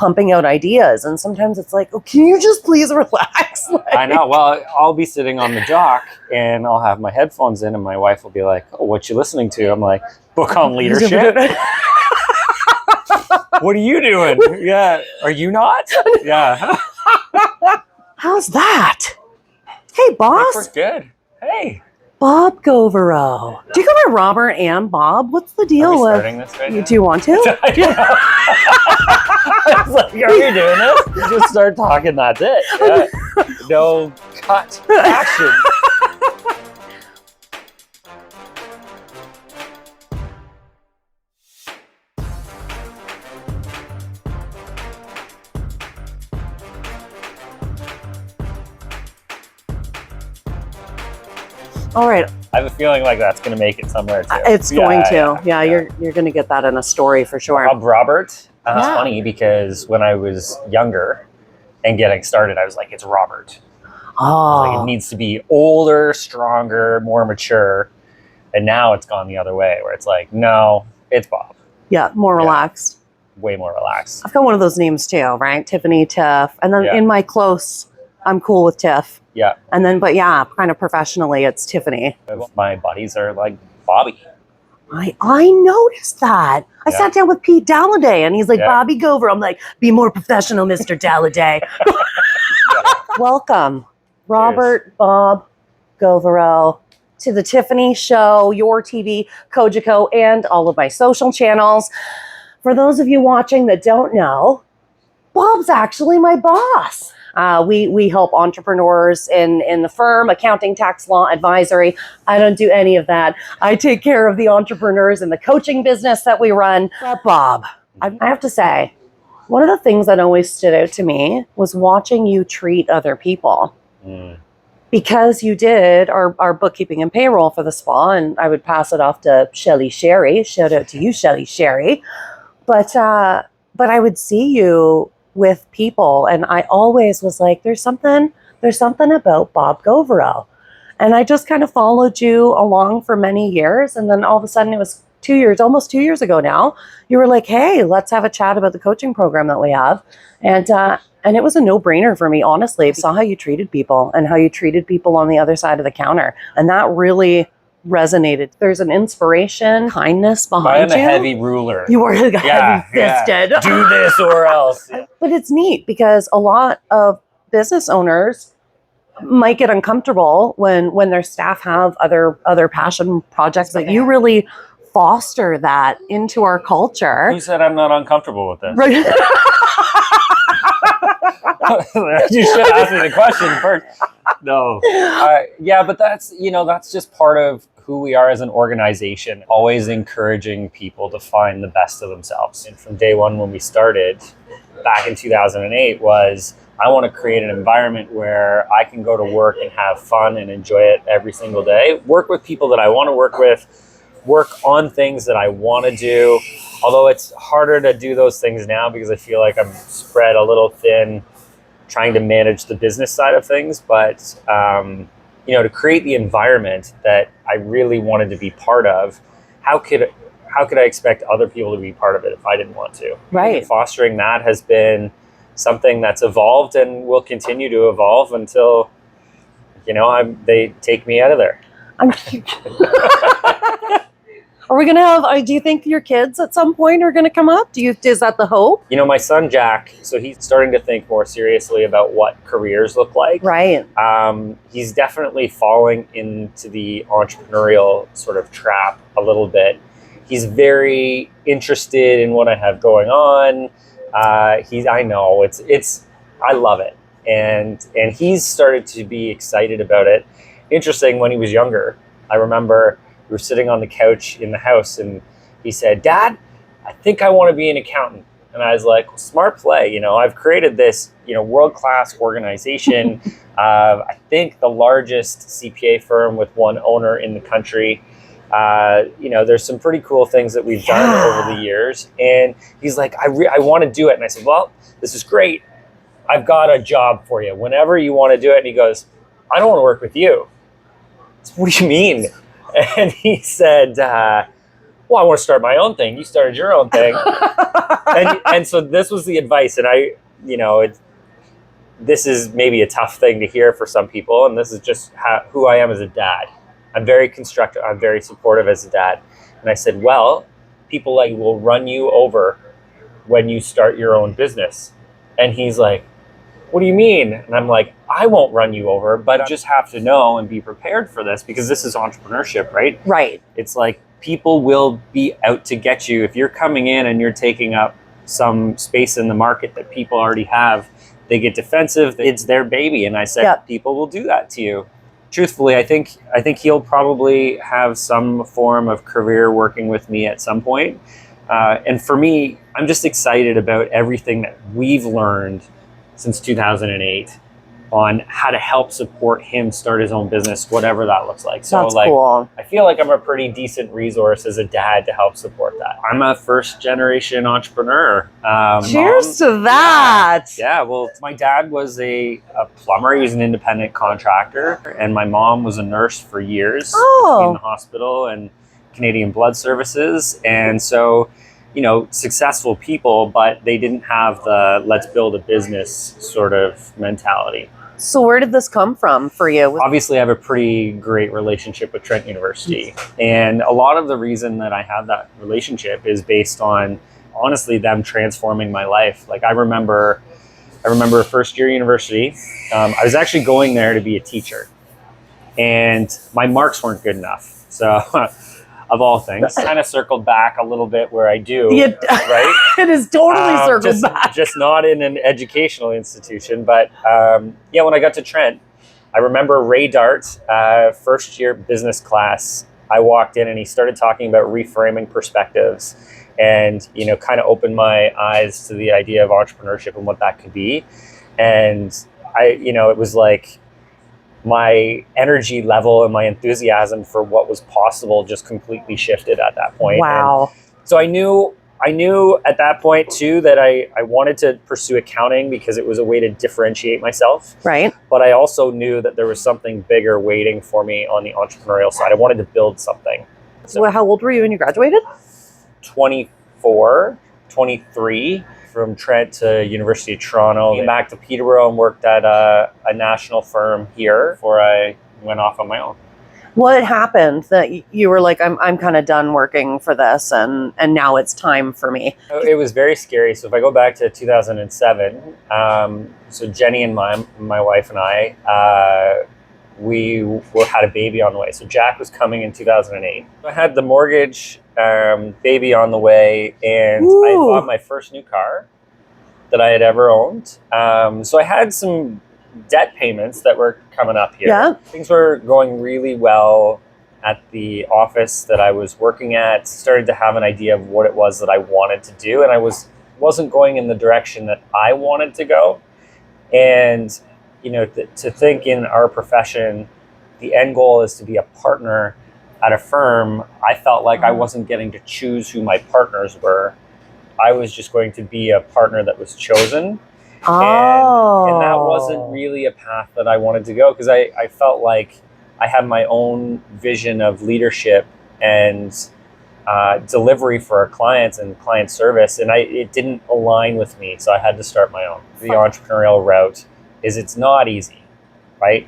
pumping out ideas. And sometimes it's like, oh, can you just please relax? Like, I know. Well, I'll be sitting on the dock and I'll have my headphones in and my wife will be like, oh, what you listening to? I'm like, book on leadership. What are you doing? Yeah. Are you not? Yeah. How's that? Hey, boss. We're good. Hey. Bob Gauvreau. Do you go by Robert and Bob? What's the deal with starting this right now? Do you want to? I was like, are we doing this? You just start talking, that's it. Yeah. No cut. Action. All right. I have a feeling like that's going to make it somewhere too. It's going to. Yeah, you're going to get that in a story for sure. Robert. It's funny because when I was younger and getting started, I was like, it's Robert. Oh. Like, it needs to be older, stronger, more mature. And now it's gone the other way where it's like, no, it's Bob. Yeah, more relaxed. Way more relaxed. I've got one of those names too, right? Tiffany, Tiff. And then in my close, I'm cool with Tiff. Yeah. And then, but yeah, kind of professionally, it's Tiffany. My buddies are like Bobby. I noticed that. I sat down with Pete Dalladay and he's like, Bobby Gauvreau. I'm like, be more professional, Mr. Dalladay. Welcome, Robert, Cheers. Bob Gauvreau, to the Tiffany Show, Your TV, Kojiko, and all of my social channels. For those of you watching that don't know, Bob's actually my boss. We help entrepreneurs in the firm, accounting, tax, law, advisory. I don't do any of that. I take care of the entrepreneurs in the coaching business that we run. But Bob, I have to say, one of the things that always stood out to me was watching you treat other people. Because you did our bookkeeping and payroll for the spa, and I would pass it off to Shelly Sherry. Shout out to you, Shelly Sherry. But I would see you with people, and I always was like, there's something about Bob Gauvreau. And I just kind of followed you along for many years, and then all of a sudden it was almost 2 years ago now, you were like, hey, let's have a chat about the coaching program that we have. And it was a no-brainer for me, honestly. I saw how you treated people and how you treated people on the other side of the counter, and that really resonated. There's an inspiration, kindness behind you. I'm a heavy ruler. You are heavy-fisted. Yeah. Do this or else. But it's neat because a lot of business owners might get uncomfortable when their staff have other passion projects. Like, you really foster that into our culture. Who said I'm not uncomfortable with this? Right. You should ask me the question first. No. Yeah, but that's just part of who we are as an organization, always encouraging people to find the best of themselves. And from day one when we started back in 2008 was, I want to create an environment where I can go to work and have fun and enjoy it every single day, work with people that I want to work with, work on things that I want to do. Although it's harder to do those things now because I feel like I'm spread a little thin trying to manage the business side of things. But, to create the environment that I really wanted to be part of, how could I expect other people to be part of it if I didn't want to? Right. And fostering that has been something that's evolved and will continue to evolve until, they take me out of there. Are we going to have, do you think your kids at some point are going to come up? Is that the hope? My son, Jack, so he's starting to think more seriously about what careers look like. Right. He's definitely falling into the entrepreneurial sort of trap a little bit. He's very interested in what I have going on. I know I love it. And he's started to be excited about it. Interesting, when he was younger, I remember we were sitting on the couch in the house and he said, Dad, I think I want to be an accountant. And I was like, well, smart play. I've created this, world-class organization. I think the largest CPA firm with one owner in the country. There's some pretty cool things that we've done over the years. And he's like, I want to do it. And I said, well, this is great. I've got a job for you whenever you want to do it. And he goes, I don't want to work with you. I said, what do you mean? And he said, well, well, I want to start my own thing. You started your own thing. and so this was the advice. And this is maybe a tough thing to hear for some people. And this is just who I am as a dad. I'm very constructive. I'm very supportive as a dad. And I said, well, people like will run you over when you start your own business. And he's like, what do you mean? And I'm like, I won't run you over, but I just have to know and be prepared for this, because this is entrepreneurship, right? Right. It's like people will be out to get you. If you're coming in and you're taking up some space in the market that people already have, they get defensive. It's their baby. And I said, people will do that to you. Truthfully, I think he'll probably have some form of career working with me at some point. And for me, I'm just excited about everything that we've learned since 2008 on how to help support him start his own business, whatever that looks like. So that's cool. I feel like I'm a pretty decent resource as a dad to help support that. I'm a first generation entrepreneur. Cheers to that. Yeah, well, my dad was a plumber. He was an independent contractor. And my mom was a nurse for years in the hospital and Canadian Blood Services. And so, successful people, but they didn't have the let's build a business sort of mentality. So where did this come from for you? Obviously, I have a pretty great relationship with Trent University. And a lot of the reason that I have that relationship is based on, honestly, them transforming my life. Like I remember first year university. I was actually going there to be a teacher. And my marks weren't good enough. So of all things, kind of circled back a little bit where I do, right? It is totally circled back. Just not in an educational institution. But when I got to Trent, I remember Ray Dart, first year business class, I walked in and he started talking about reframing perspectives and, kind of opened my eyes to the idea of entrepreneurship and what that could be. And it was like, my energy level and my enthusiasm for what was possible just completely shifted at that point. Wow. And so I knew at that point too that I wanted to pursue accounting because it was a way to differentiate myself. Right. But I also knew that there was something bigger waiting for me on the entrepreneurial side. I wanted to build something. So how old were you when you graduated? 24, 23. From Trent to University of Toronto, came back to Peterborough and worked at a national firm here before I went off on my own. What happened that you were like, I'm kind of done working for this and now it's time for me? It was very scary. So if I go back to 2007, so Jenny and my wife and I, we had a baby on the way. So Jack was coming in 2008. I had the mortgage, baby on the way, and I bought my first new car that I had ever owned. So I had some debt payments that were coming up here. Yeah. Things were going really well at the office that I was working at. Started to have an idea of what it was that I wanted to do, and I wasn't going in the direction that I wanted to go. And to think in our profession, the end goal is to be a partner at a firm. I felt like I wasn't getting to choose who my partners were. I was just going to be a partner that was chosen. And that wasn't really a path that I wanted to go, because I felt like I had my own vision of leadership and delivery for our clients and client service, and it didn't align with me, so I had to start my own. The entrepreneurial route it's not easy, right?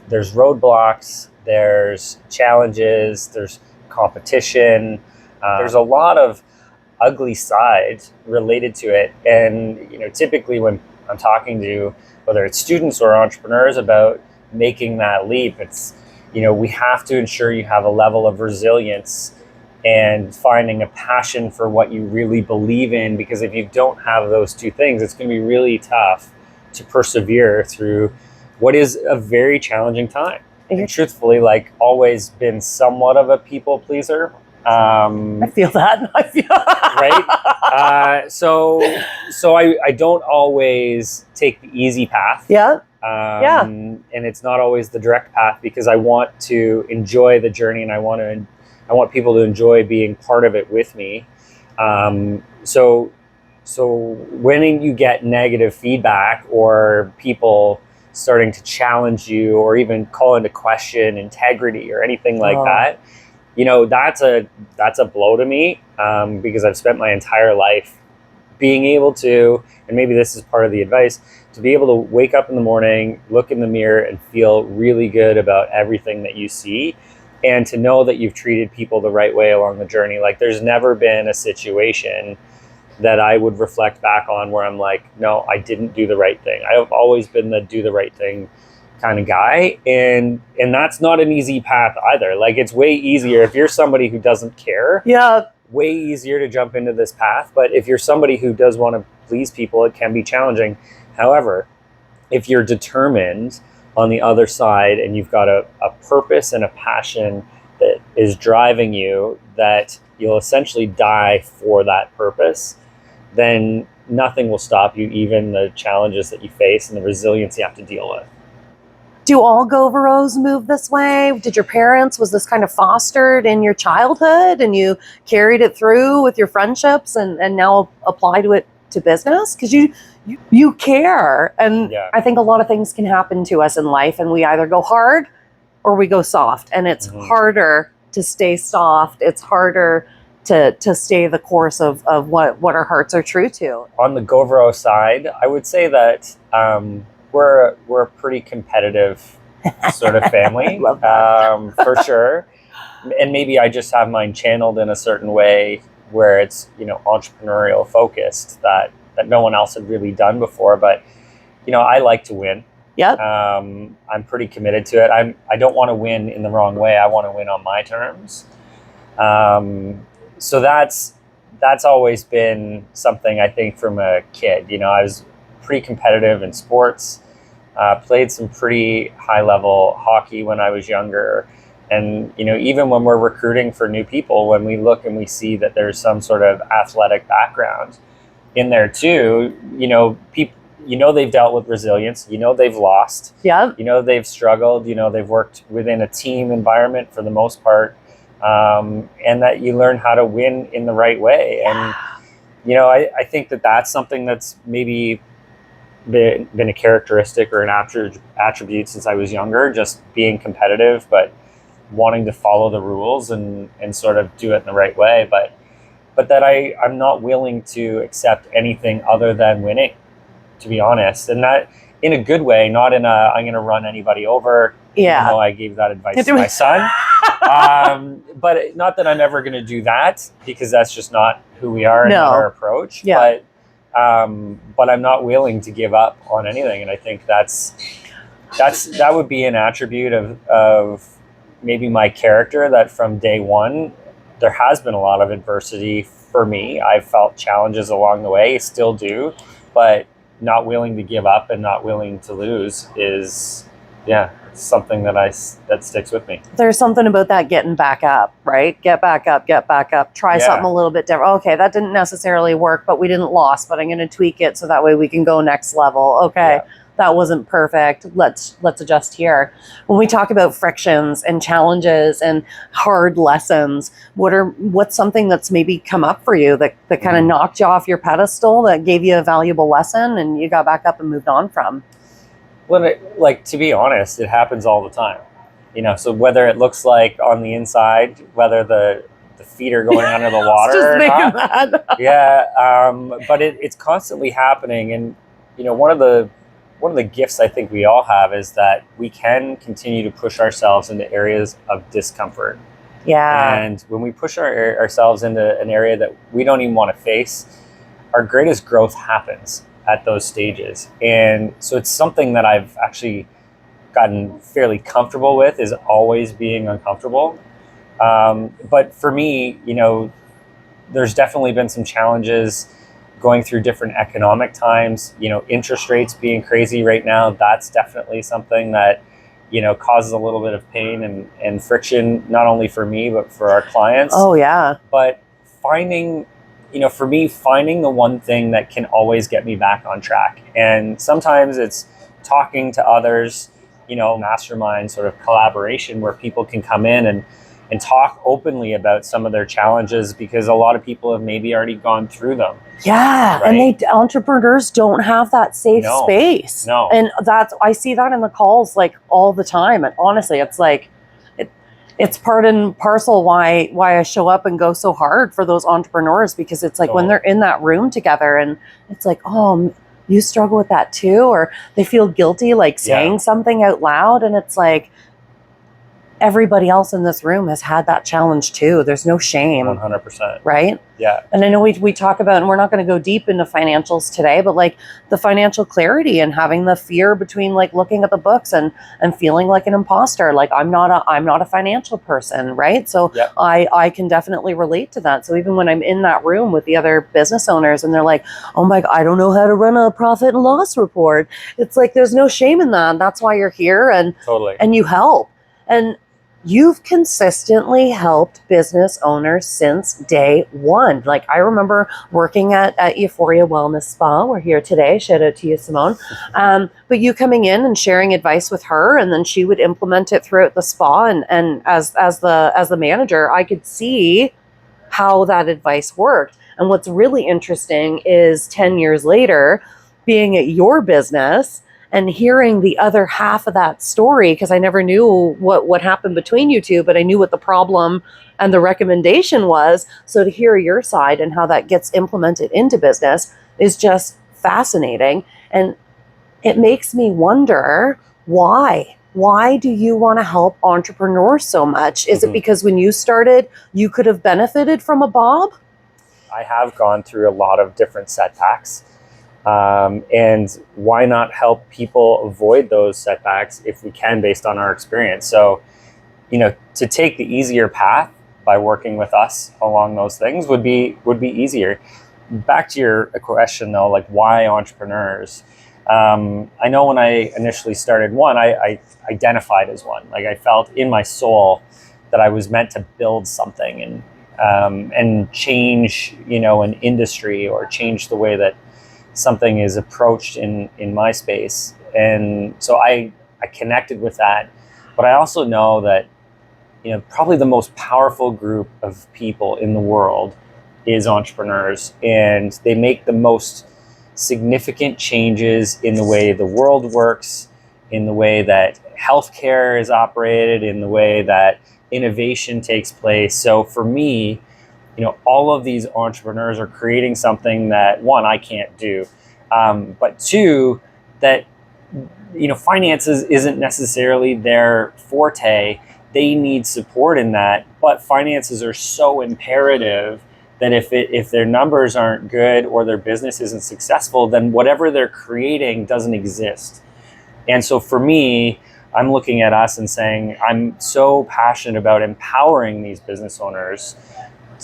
There's roadblocks, there's challenges, there's competition, there's a lot of ugly side related to it. And typically when I'm talking to whether it's students or entrepreneurs about making that leap, it's we have to ensure you have a level of resilience and finding a passion for what you really believe in, because if you don't have those two things, it's going to be really tough to persevere through what is a very challenging time. And truthfully, always been somewhat of a people pleaser. I feel that. Right? So I don't always take the easy path. Yeah. And it's not always the direct path, because I want to enjoy the journey and I want people to enjoy being part of it with me. So when you get negative feedback or people starting to challenge you or even call into question integrity or anything like that, that's a blow to me, because I've spent my entire life being able to, and maybe this is part of the advice, to be able to wake up in the morning, look in the mirror, and feel really good about everything that you see, and to know that you've treated people the right way along the journey. Like, there's never been a situation that I would reflect back on where I'm like, no, I didn't do the right thing. I've always been the do the right thing kind of guy, and that's not an easy path either. Like, it's way easier if you're somebody who doesn't care. Yeah. Way easier to jump into this path. But if you're somebody who does want to please people, it can be challenging. However, if you're determined on the other side and you've got a purpose and a passion that is driving you, that you'll essentially die for that purpose, then nothing will stop you, even the challenges that you face and the resilience you have to deal with. Do all Gauvreaus move this way? Did your parents, was this kind of fostered in your childhood and you carried it through with your friendships and now apply to it to business? Because you care. And Yeah. I think a lot of things can happen to us in life and we either go hard or we go soft. And it's harder to stay soft. It's harder to stay the course of what our hearts are true to. On the Gauvreau side, I would say that we're a pretty competitive sort of family. Love that. For sure. And maybe I just have mine channeled in a certain way where it's, entrepreneurial focused that no one else had really done before. But, I like to win. Yep. I'm pretty committed to it. I don't want to win in the wrong way. I want to win on my terms. So that's always been something, I think, from a kid. I was pretty competitive in sports, played some pretty high level hockey when I was younger. And, even when we're recruiting for new people, when we look and we see that there's some sort of athletic background in there too, people, they've dealt with resilience, they've lost, Yep. They've struggled, they've worked within a team environment for the most part. And that you learn how to win in the right way. And, I think that that's something that's maybe been a characteristic or an attribute since I was younger, just being competitive, but wanting to follow the rules and sort of do it in the right way. But that I'm not willing to accept anything other than winning, to be honest. And that in a good way, not in a, I'm going to run anybody over. Yeah. Even though I gave that advice to my son. But not that I'm ever going to do that, because that's just not who we are and not our approach. Yeah. But I'm not willing to give up on anything. And I think that would be an attribute of maybe my character, that from day one, there has been a lot of adversity for me. I've felt challenges along the way, still do, but not willing to give up and not willing to lose is, something that sticks with me. There's something about that getting back up, right? Get back up, try something a little bit different. Okay, that didn't necessarily work, but we didn't lose, but I'm going to tweak it so that way we can go next level. Okay, that wasn't perfect. Let's adjust here. When we talk about frictions and challenges and hard lessons, what's something that's maybe come up for you that kind of knocked you off your pedestal, that gave you a valuable lesson and you got back up and moved on from? Well, to be honest, it happens all the time. So whether it looks like on the inside, whether the feet are going under the water just or making not. that. But it's constantly happening. And, one of the gifts I think we all have is that we can continue to push ourselves into areas of discomfort. Yeah. And when we push ourselves into an area that we don't even want to face, our greatest growth happens at those stages. And so it's something that I've actually gotten fairly comfortable with, is always being uncomfortable. But for me, there's definitely been some challenges going through different economic times, interest rates being crazy right now. That's definitely something that, causes a little bit of pain and friction, not only for me, but for our clients. Oh yeah. But finding the one thing that can always get me back on track. And sometimes it's talking to others, mastermind sort of collaboration where people can come in and talk openly about some of their challenges, because a lot of people have maybe already gone through them. Yeah. Right? And entrepreneurs don't have that safe space. No. And I see that in the calls like all the time. And honestly, it's like, it's part and parcel why I show up and go so hard for those entrepreneurs, because it's like when they're in that room together and it's like, oh, you struggle with that too, or they feel guilty like saying something out loud, and it's like everybody else in this room has had that challenge too. There's no shame. 100%. Right? Yeah. And I know we talk about, and we're not going to go deep into financials today, but like the financial clarity and having the fear between like looking at the books and feeling like an imposter. Like I'm not a financial person, right? So I can definitely relate to that. So even when I'm in that room with the other business owners and they're like, oh my God, I don't know how to run a profit and loss report. It's like, there's no shame in that. That's why you're here, and and you help. And you've consistently helped business owners since day one. Like I remember working at Euphoria Wellness Spa. We're here today. Shout out to you, Simone. But you coming in and sharing advice with her, and then she would implement it throughout the spa. And as the manager, I could see how that advice worked. And what's really interesting is 10 years later, being at your business and hearing the other half of that story, because I never knew what happened between you two, but I knew what the problem and the recommendation was. So to hear your side and how that gets implemented into business is just fascinating. And it makes me wonder, why? Why do you want to help entrepreneurs so much? Is it because when you started, you could have benefited from a Bob? I have gone through a lot of different setbacks. And why not help people avoid those setbacks if we can, based on our experience? So, to take the easier path by working with us along those things would be easier. Back to your question though, like why entrepreneurs? I know when I initially started one, I identified as one. Like I felt in my soul that I was meant to build something and change, an industry, or change the way that something is approached in my space. And so I connected with that. But I also know that, probably the most powerful group of people in the world is entrepreneurs, and they make the most significant changes in the way the world works, in the way that healthcare is operated, in the way that innovation takes place. So for me, all of these entrepreneurs are creating something that, one, I can't do, but two, that, finances isn't necessarily their forte. They need support in that, but finances are so imperative that if their numbers aren't good or their business isn't successful, then whatever they're creating doesn't exist. And so for me, I'm looking at us and saying, I'm so passionate about empowering these business owners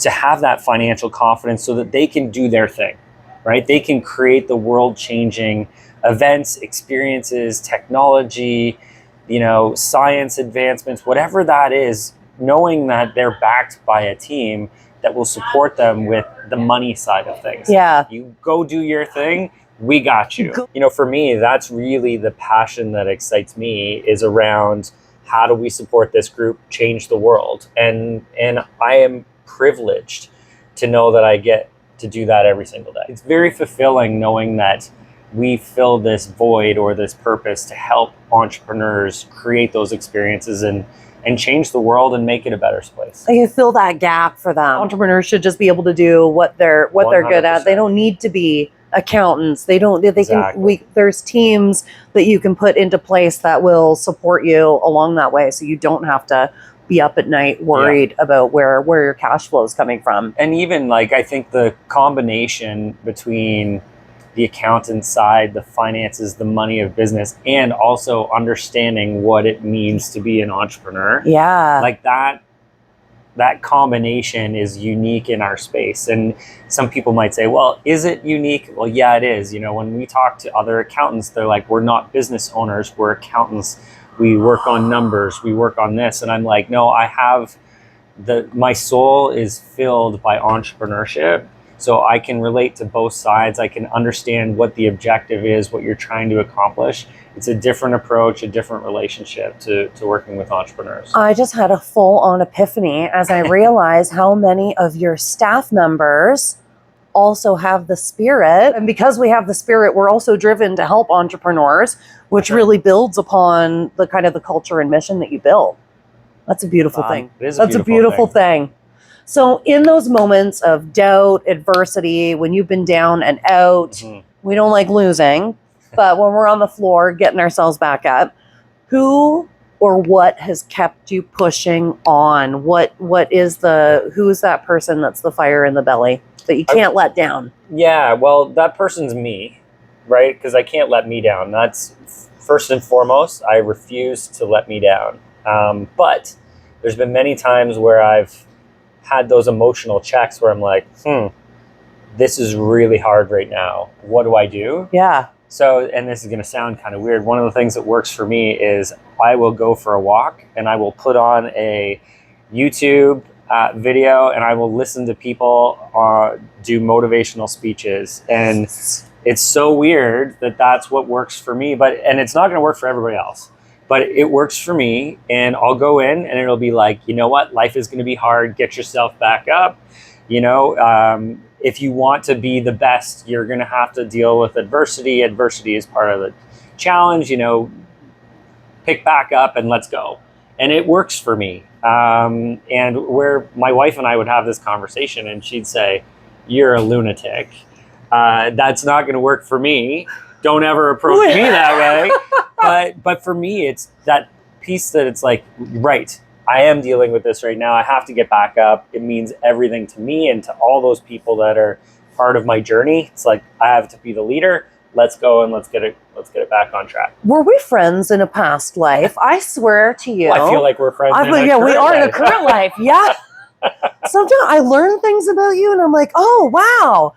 to have that financial confidence so that they can do their thing, right? They can create the world-changing events, experiences, technology, science advancements, whatever that is, knowing that they're backed by a team that will support them with the money side of things. Yeah. You go do your thing, we got you. For me, that's really the passion that excites me, is around how do we support this group change the world? And I am privileged to know that I get to do that every single day. It's very fulfilling knowing that we fill this void or this purpose to help entrepreneurs create those experiences and change the world and make it a better place. You fill that gap for them. Entrepreneurs should just be able to do what they're good at. They don't need to be accountants. There's teams that you can put into place that will support you along that way, so you don't have to be up at night worried about where your cash flow is coming from. And even I think the combination between the accountant side, the finances, the money of business, and also understanding what it means to be an entrepreneur. Yeah. That combination is unique in our space. And some people might say, well, is it unique? Well, yeah, it is. When we talk to other accountants, they're like, we're not business owners, we're accountants. We work on numbers, we work on this. And I'm like, no, my soul is filled by entrepreneurship. So I can relate to both sides. I can understand what the objective is, what you're trying to accomplish. It's a different approach, a different relationship to working with entrepreneurs. I just had a full-on epiphany as I realized how many of your staff members also have the spirit. And because we have the spirit, we're also driven to help entrepreneurs, which really builds upon the kind of the culture and mission that you build. That's a beautiful thing. It is That's a beautiful thing. So in those moments of doubt, adversity, when you've been down and out, we don't like losing, but when we're on the floor getting ourselves back up, who or what has kept you pushing on? Who is that person that's the fire in the belly that you can't let down? Yeah, well, that person's me, right? Because I can't let me down. That's first and foremost. I refuse to let me down. But there's been many times where I've had those emotional checks where I'm like, this is really hard right now. What do I do? Yeah. So, and this is going to sound kind of weird. One of the things that works for me is I will go for a walk and I will put on a YouTube video and I will listen to people do motivational speeches. And it's so weird that that's what works for me, and it's not going to work for everybody else. But it works for me, and I'll go in and it'll be like, you know what? Life is going to be hard. Get yourself back up. You know, if you want to be the best, you're going to have to deal with adversity. Adversity is part of the challenge, you know, pick back up and let's go. And it works for me. And where my wife and I would have this conversation and she'd say, you're a lunatic. That's not going to work for me. Don't ever approach me that way. But for me, it's that piece that it's like, right, I am dealing with this right now. I have to get back up. It means everything to me and to all those people that are part of my journey. It's like, I have to be the leader. Let's go and let's get it back on track. Were we friends in a past life? I swear to you. Well, I feel like we're friends. We are in a current life. Yeah. Sometimes I learn things about you and I'm like, oh, wow.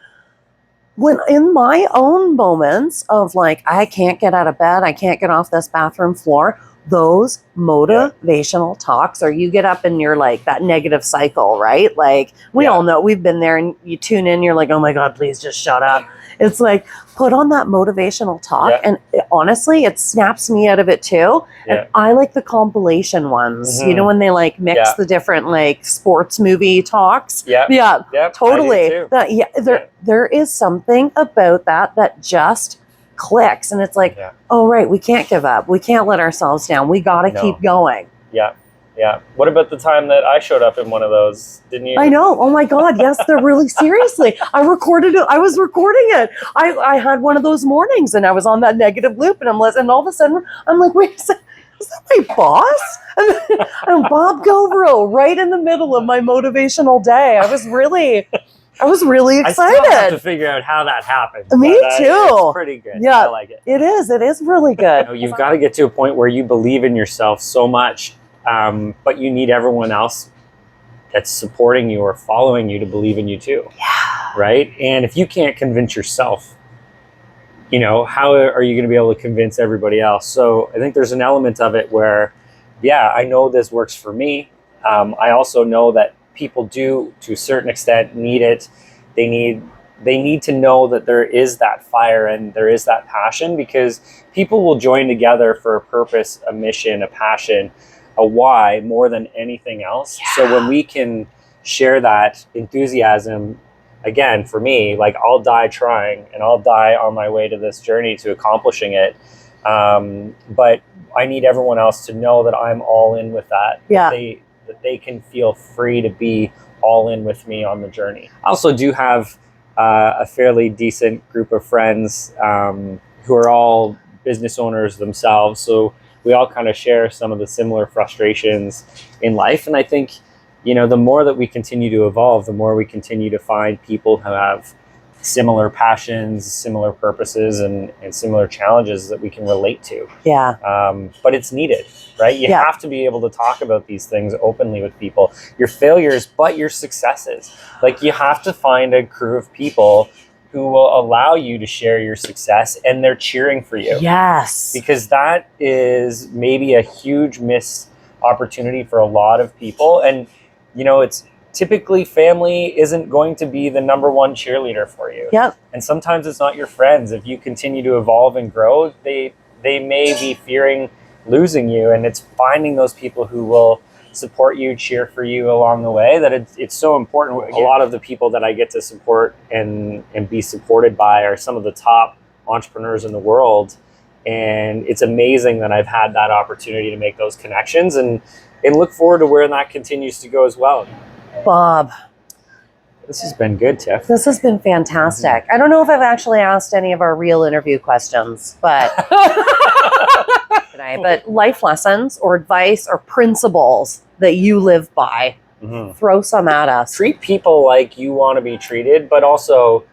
When in my own moments of like, I can't get out of bed, I can't get off this bathroom floor, those motivational talks, or you get up and you're like that negative cycle, right? Like we all know, we've been there, and you tune in, you're like, oh my God, please just shut up. It's like, put on that motivational talk. And honestly, it snaps me out of it too. And I like the compilation ones, you know, when they like mix the different like sports movie talks. Totally. There is something about that just clicks. And it's like, oh, right, we can't give up. We can't let ourselves down. We got to keep going. Yeah. What about the time that I showed up in one of those? Didn't you? I know. Oh my God. Yes, they're really seriously. I recorded it. I was recording it. I had one of those mornings and I was on that negative loop and I'm listening. And all of a sudden I'm like, wait a second. Is that my boss? And Bob Gauvreau right in the middle of my motivational day. I was really excited. I still have to figure out how that happened. Me too. It's pretty good. Yeah, I like it. It is. It is really good. You know, you've got to get to a point where you believe in yourself so much, but you need everyone else that's supporting you or following you to believe in you too. Yeah. Right? And if you can't convince yourself, you know, how are you going to be able to convince everybody else? So I think there's an element of it where, I know this works for me. I also know that people do, to a certain extent, need it. They need to know that there is that fire and there is that passion, because people will join together for a purpose, a mission, a passion, a why more than anything else. So when we can share that enthusiasm, again, for me, like I'll die trying and I'll die on my way to this journey to accomplishing it. But I need everyone else to know that I'm all in with that. That they can feel free to be all in with me on the journey. I also do have a fairly decent group of friends who are all business owners themselves. So we all kind of share some of the similar frustrations in life. And I think, you know, the more that we continue to evolve, the more we continue to find people who have similar passions, similar purposes, and similar challenges that we can relate to. But it's needed, right? You have to be able to talk about these things openly with people, your failures, but your successes. Like, you have to find a crew of people who will allow you to share your success and they're cheering for you. Yes. Because that is maybe a huge missed opportunity for a lot of people. And, you know, it's typically family isn't going to be the number one cheerleader for you. And sometimes it's not your friends. If you continue to evolve and grow, they may be fearing losing you. And it's finding those people who will support you, cheer for you along the way, that it's so important. A lot of the people that I get to support and be supported by are some of the top entrepreneurs in the world. And it's amazing that I've had that opportunity to make those connections. And look forward to where that continues to go as well. Bob, This has been good, Tiff. this has been fantastic. I don't know if I've actually asked any of our real interview questions, but today, but life lessons or advice or principles that you live by, throw some at us. Treat people like you want to be treated, but also,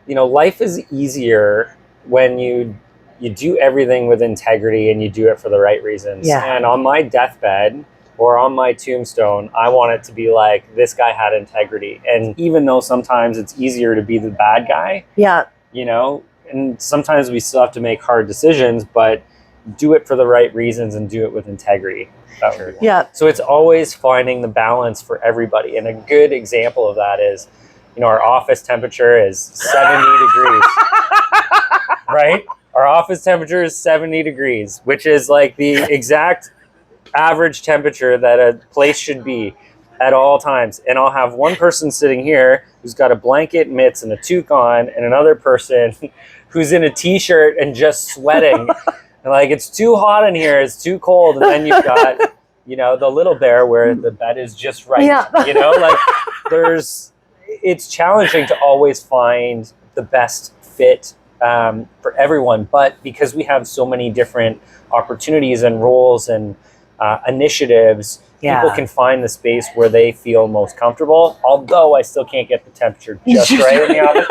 life is easier when you do everything with integrity and you do it for the right reasons. Yeah. And on my deathbed or on my tombstone, I want it to be like, this guy had integrity. And even though sometimes it's easier to be the bad guy, Yeah. and sometimes we still have to make hard decisions, but do it for the right reasons and do it with integrity. Yeah. So it's always finding the balance for everybody. And a good example of that is, our office temperature is 70 degrees, right? Our office temperature is 70 degrees, which is like the exact average temperature that a place should be at all times. And I'll have one person sitting here who's got a blanket, mitts, and a toque on, and another person who's in a t-shirt and just sweating. And like, it's too hot in here, it's too cold. And then you've got, the little bear where the bed is just right. Yeah. It's challenging to always find the best fit for everyone. But because we have so many different opportunities and roles and initiatives, people can find the space where they feel most comfortable. Although I still can't get the temperature just right in the oven.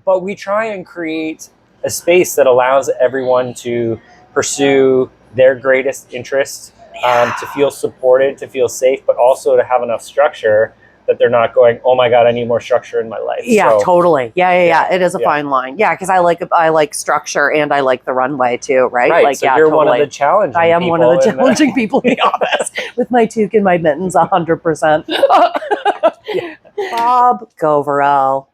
But we try and create a space that allows everyone to pursue their greatest interests, to feel supported, to feel safe, but also to have enough structure that they're not going, oh my God, I need more structure in my life. Yeah, totally. Yeah. It is a fine line. Yeah, because I like structure and I like the runway too, right? Right. So you're one of the challenging I am people one of the challenging people in the office with my toque and my mittens, 100%. Bob Gauvreau,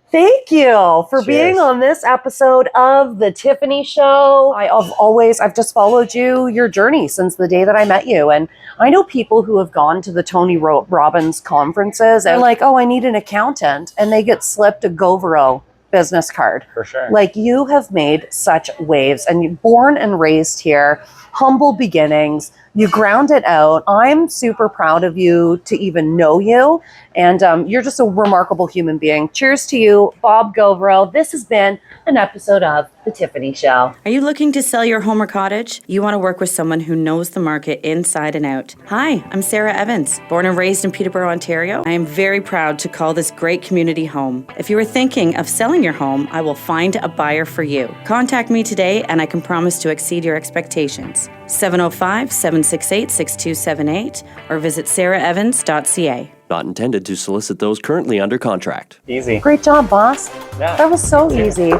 thank you for being on this episode of The Tiffany Show. I've just followed your journey since the day that I met you. And I know people who have gone to the Tony Robbins conferences and like, oh, I need an accountant. And they get slipped a Gauvreau business card. For sure. Like, you have made such waves, and you're born and raised here, humble beginnings. You ground it out. I'm super proud of you to even know you. And you're just a remarkable human being. Cheers to you, Bob Gauvreau. This has been an episode of The Tiffany Show. Are you looking to sell your home or cottage? You want to work with someone who knows the market inside and out. Hi, I'm Sarah Evans, born and raised in Peterborough, Ontario. I am very proud to call this great community home. If you are thinking of selling your home, I will find a buyer for you. Contact me today and I can promise to exceed your expectations. 705-768-6278 or visit sarahevans.ca. Not intended to solicit those currently under contract. Easy. Great job, boss. Yeah. That was so easy.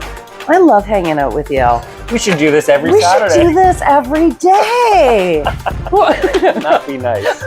I love hanging out with you. We should do this every We Saturday. should do this every day. That'd be nice.